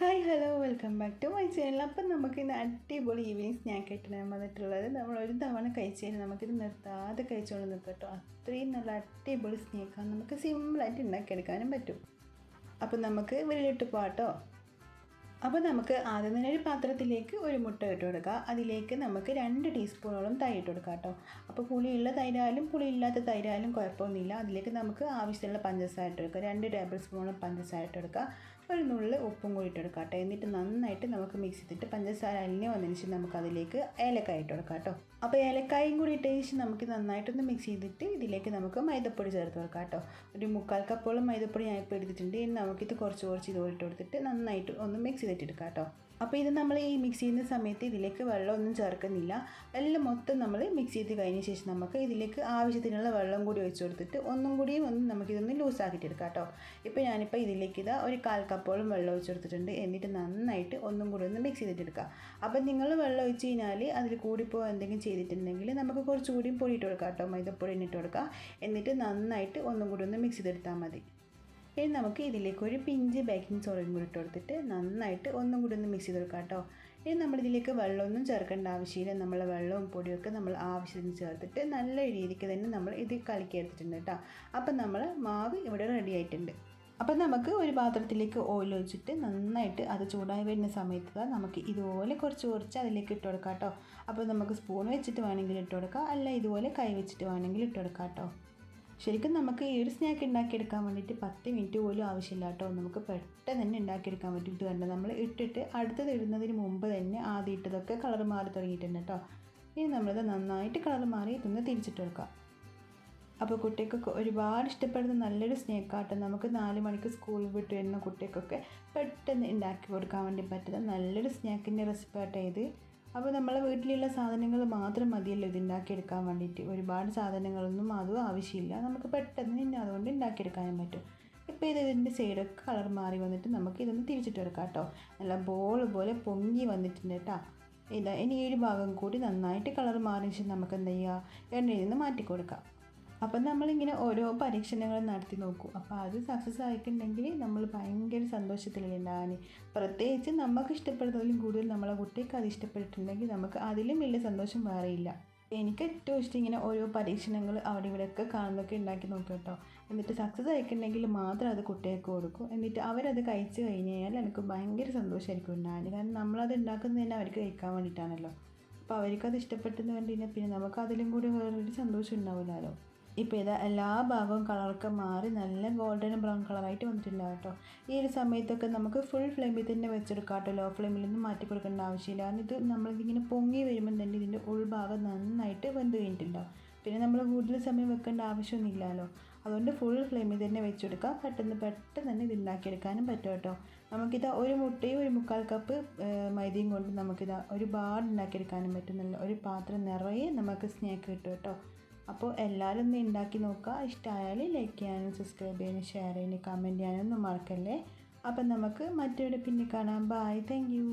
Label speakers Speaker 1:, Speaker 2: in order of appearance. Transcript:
Speaker 1: Hi hello welcome back to my channel. അപ്പം നമുക്കിന്ന് അടിപൊളി ഈവനിങ് സ്നാക്കായിട്ട് ഞാൻ വന്നിട്ടുള്ളത്. നമ്മൾ ഒരു തവണ കഴിച്ച് കഴിഞ്ഞാൽ നമുക്കിത് നിർത്താതെ കഴിച്ചുകൊണ്ട് നിൽക്കാം കേട്ടോ. അത്രയും നല്ല അടിപൊളി സ്നാക്കാണ്. നമുക്ക് സിമ്പിളായിട്ട് ഉണ്ടാക്കിയെടുക്കാനും പറ്റും. അപ്പം നമുക്ക് വെള്ളിയിട്ട് പോകാട്ടോ. അപ്പോൾ നമുക്ക് ആദ്യം തന്നെ ഒരു പാത്രത്തിലേക്ക് ഒരു മുട്ട ഇട്ട് കൊടുക്കുക. അതിലേക്ക് നമുക്ക് 2 ടീസ്പൂണോളം തൈര് ഇട്ട് കൊടുക്കാം കേട്ടോ. അപ്പോൾ പുളിയുള്ള തൈരായാലും പുളിയില്ലാത്ത തൈരായാലും കുഴപ്പമൊന്നുമില്ല. അതിലേക്ക് നമുക്ക് ആവശ്യമുള്ള പഞ്ചസാര ഇട്ട് കൊടുക്കുക. 2 ടേബിൾ സ്പൂണോളം പഞ്ചസാര ഇട്ട് കൊടുക്കുക. ഒരു നുള്ള് ഉപ്പും കൂടി ഇട്ട് കൊടുക്കാം കേട്ടോ. എന്നിട്ട് നന്നായിട്ട് നമുക്ക് മിക്സ് ചെയ്തിട്ട് പഞ്ചസാര അലിഞ്ഞ് വന്നതിന് ശേഷം നമുക്ക് അതിലേക്ക് ഏലക്കായ ഇട്ട് കൊടുക്കാം കേട്ടോ. അപ്പോൾ ഏലക്കായും കൂടി ഇട്ടതിന് ശേഷം നമുക്ക് നന്നായിട്ടൊന്ന് മിക്സ് ചെയ്തിട്ട് ഇതിലേക്ക് നമുക്ക് മൈദപ്പൊടി ചേർത്ത് കൊടുക്കാം കേട്ടോ. ഒരു 3/4 കപ്പോളം മൈദപ്പൊടി ഞാൻ ഇപ്പോൾ എടുത്തിട്ടുണ്ട്. ഇനി നമുക്കിത് കുറച്ച് ഇതുപോലെ ഇട്ട് കൊടുത്തിട്ട് നന്നായിട്ട് ഒന്ന് മിക്സ് ചെയ്തിട്ടെടുക്കാം കേട്ടോ. അപ്പോൾ ഇത് നമ്മൾ ഈ മിക്സ് ചെയ്യുന്ന സമയത്ത് ഇതിലേക്ക് വെള്ളമൊന്നും ചേർക്കുന്നില്ല. എല്ലാം മൊത്തം നമ്മൾ മിക്സ് ചെയ്ത് കഴിഞ്ഞ ശേഷം നമുക്ക് ഇതിലേക്ക് ആവശ്യത്തിനുള്ള വെള്ളം കൂടി ഒഴിച്ച് കൊടുത്തിട്ട് ഒന്നും കൂടിയും നമുക്കിതൊന്ന് ലൂസാക്കിയിട്ടെടുക്കാം കേട്ടോ. ഇപ്പോൾ ഞാനിപ്പോൾ ഇതിലേക്ക് ഒരു 1/4 കപ്പോളം വെള്ളം ഒഴിച്ച് കൊടുത്തിട്ടുണ്ട്. എന്നിട്ട് നന്നായിട്ട് ഒന്നും കൂടി ഒന്ന് മിക്സ് ചെയ്തിട്ടെടുക്കുക. അപ്പോൾ നിങ്ങൾ വെള്ളം ഒഴിച്ച് കഴിഞ്ഞാൽ അതിൽ കൂടിപ്പോൾ എന്തെങ്കിലും ചെയ്തിട്ടുണ്ടെങ്കിൽ നമുക്ക് കുറച്ചുകൂടിയും പൊടി ഇട്ട് കൊടുക്കാം കേട്ടോ. മൈദപ്പൊടി ഇട്ട് കൊടുക്കുക. എന്നിട്ട് നന്നായിട്ട് ഒന്നും കൂടി ഒന്ന് മിക്സ് ചെയ്തെടുത്താൽ മതി. ഇനി നമുക്ക് ഇതിലേക്ക് ഒരു പിഞ്ച് ബേക്കിംഗ് സോഡയും കൂടി ഇട്ട് കൊടുത്തിട്ട് നന്നായിട്ട് ഒന്നും കൂടി ഒന്ന് മിക്സ് ചെയ്ത് കൊടുക്കാം കേട്ടോ. ഇനി നമ്മളിതിലേക്ക് വെള്ളമൊന്നും ചേർക്കേണ്ട ആവശ്യമില്ല. നമ്മൾ വെള്ളവും പൊടിയൊക്കെ നമ്മൾ ആവശ്യത്തിന് ചേർത്തിട്ട് നല്ല രീതിക്ക് തന്നെ നമ്മൾ ഇത് കലക്കി എടുത്തിട്ടുണ്ട് കേട്ടോ. അപ്പം നമ്മൾ മാവ് ഇവിടെ റെഡി ആയിട്ടുണ്ട്. അപ്പം നമുക്ക് ഒരു പാത്രത്തിലേക്ക് ഓയിൽ ഒഴിച്ചിട്ട് നന്നായിട്ട് അത് ചൂടായി വരുന്ന സമയത്ത് നമുക്ക് ഇതുപോലെ കുറച്ച് അതിലേക്ക് ഇട്ട് കൊടുക്കാം കേട്ടോ. അപ്പോൾ നമുക്ക് സ്പൂൺ വെച്ചിട്ട് വേണമെങ്കിൽ ഇട്ട് കൊടുക്കാം, അല്ല ഇതുപോലെ കൈ വെച്ചിട്ട് വേണമെങ്കിൽ ഇട്ട് കൊടുക്കാം കേട്ടോ. ശരിക്കും നമുക്ക് ഈ ഒരു സ്നാക്ക് ഉണ്ടാക്കിയെടുക്കാൻ വേണ്ടിയിട്ട് 10 മിനിറ്റ് പോലും ആവശ്യമില്ല കേട്ടോ. നമുക്ക് പെട്ടെന്ന് തന്നെ ഉണ്ടാക്കിയെടുക്കാൻ പറ്റിയിട്ട് കണ്ടോ. നമ്മൾ ഇട്ടിട്ട് അടുത്തത് ഇടുന്നതിന് മുമ്പ് തന്നെ ആദ്യം ഇട്ടതൊക്കെ കളർ മാറി തുടങ്ങിയിട്ടുണ്ട് കേട്ടോ. ഇനി നമ്മളിത് നന്നായിട്ട് കളർ മാറി ഇതൊന്ന് തിരിച്ചിട്ട് കൊടുക്കാം. അപ്പോൾ കുട്ടികൾക്കൊക്കെ ഒരുപാട് ഇഷ്ടപ്പെടുന്ന നല്ലൊരു സ്നാക്കാട്ടോ. നമുക്ക് 4 മണിക്ക് സ്കൂളിൽ വിട്ട് വരുന്ന കുട്ടികൾക്കൊക്കെ പെട്ടെന്ന് ഉണ്ടാക്കി കൊടുക്കാൻ വേണ്ടി പറ്റുന്ന നല്ലൊരു സ്നാക്കിൻ്റെ റെസിപ്പി ആട്ടോ ഇത്. അപ്പോൾ നമ്മളെ വീട്ടിലുള്ള സാധനങ്ങൾ മാത്രം മതിയല്ലോ ഇത് ഉണ്ടാക്കിയെടുക്കാൻ വേണ്ടിയിട്ട്. ഒരുപാട് സാധനങ്ങളൊന്നും അതും ആവശ്യമില്ല. നമുക്ക് പെട്ടെന്ന് തന്നെ അതുകൊണ്ട് ഉണ്ടാക്കിയെടുക്കാനും പറ്റും. ഇപ്പോൾ ഇതിൻ്റെ സൈഡൊക്കെ കളർ മാറി വന്നിട്ട് നമുക്ക് ഇതൊന്ന് തിരിച്ചിട്ട് കൊടുക്കാം കേട്ടോ. നല്ല ബോൾ പോലെ പൊങ്ങി വന്നിട്ടുണ്ട് കേട്ടോ. ഇനി ഈ ഒരു ഭാഗം കൂടി നന്നായിട്ട് കളർ മാറിയ ശേഷം നമുക്ക് എന്താ ചെയ്യുക, എണ്ണയിൽ നിന്ന് മാറ്റി കൊടുക്കാം. അപ്പം നമ്മളിങ്ങനെ ഓരോ പരീക്ഷണങ്ങൾ നടത്തി നോക്കും. അപ്പോൾ അത് സക്സസ് ആയിട്ടുണ്ടെങ്കിൽ നമ്മൾ ഭയങ്കര സന്തോഷത്തിലുണ്ടാകാൻ, പ്രത്യേകിച്ച് നമുക്ക് ഇഷ്ടപ്പെടുന്നതിലും കൂടുതൽ നമ്മളെ കുട്ടിക്ക് അത് ഇഷ്ടപ്പെട്ടിട്ടുണ്ടെങ്കിൽ നമുക്ക് അതിലും വലിയ സന്തോഷം വേറെയില്ല. എനിക്ക് ഏറ്റവും ഇഷ്ടം ഇങ്ങനെ ഓരോ പരീക്ഷണങ്ങൾ അവിടെ ഇവിടെയൊക്കെ കാണുന്നൊക്കെ ഉണ്ടാക്കി നോക്കും കേട്ടോ. എന്നിട്ട് സക്സസ് ആയിട്ടുണ്ടെങ്കിൽ മാത്രം അത് കുട്ടികൾക്ക് കൊടുക്കും. എന്നിട്ട് അവരത് കഴിച്ച് കഴിഞ്ഞ് കഴിഞ്ഞാൽ എനിക്ക് ഭയങ്കര സന്തോഷമായിരിക്കും ഉണ്ടാകാൻ. കാരണം നമ്മളത് ഉണ്ടാക്കുന്നത് തന്നെ അവർക്ക് കഴിക്കാൻ വേണ്ടിയിട്ടാണല്ലോ. അപ്പോൾ അവർക്കത് ഇഷ്ടപ്പെട്ടെന്ന് കണ്ടു കഴിഞ്ഞാൽ പിന്നെ നമുക്ക് അതിലും കൂടി വേറൊരു സന്തോഷം ഉണ്ടാവില്ലല്ലോ. ഇപ്പോൾ ഇതാ എല്ലാ ഭാഗവും കളറൊക്കെ മാറി നല്ല ഗോൾഡൻ ബ്രൗൺ കളറായിട്ട് വന്നിട്ടുണ്ടാവും കേട്ടോ. ഈ ഒരു സമയത്തൊക്കെ നമുക്ക് ഫുൾ ഫ്ലെയിമിൽ തന്നെ വെച്ചെടുക്കാം കേട്ടോ. ലോ ഫ്ലെയിമിലൊന്നും മാറ്റി കൊടുക്കേണ്ട ആവശ്യമില്ല. കാരണം ഇത് നമ്മളിതിങ്ങനെ പൊങ്ങി വരുമ്പോൾ തന്നെ ഇതിൻ്റെ ഉൾഭാഗം നന്നായിട്ട് വെന്ത് കഴിഞ്ഞിട്ടുണ്ടാവും. പിന്നെ നമ്മൾ കൂടുതൽ സമയം വെക്കേണ്ട ആവശ്യമൊന്നുമില്ലല്ലോ. അതുകൊണ്ട് ഫുൾ ഫ്ലെയിമിൽ തന്നെ വെച്ചെടുക്കുക. പെട്ടെന്ന് തന്നെ ഇത് ഉണ്ടാക്കിയെടുക്കാനും പറ്റും കേട്ടോ. നമുക്കിതാ ഒരു മുട്ടയും ഒരു 3/4 കപ്പ് മൈദയും കൊണ്ട് നമുക്കിതാ ഒരുപാട് ഉണ്ടാക്കിയെടുക്കാനും പറ്റുന്നില്ല. ഒരു പാത്രം നിറയെ നമുക്ക് സ്നാക്ക് കിട്ടും കേട്ടോ. അപ്പോൾ എല്ലാവരും ഒന്ന് ഉണ്ടാക്കി നോക്കുക. ഇഷ്ടമായാൽ ലൈക്ക് ചെയ്യാനും സബ്സ്ക്രൈബ് ചെയ്യാനും ഷെയർ ചെയ്യാനും കമൻറ്റ് ചെയ്യാനൊന്നും മറക്കല്ലേ. അപ്പം നമുക്ക് മറ്റൊരു പിന്നെ കാണാം. Bye, thank U.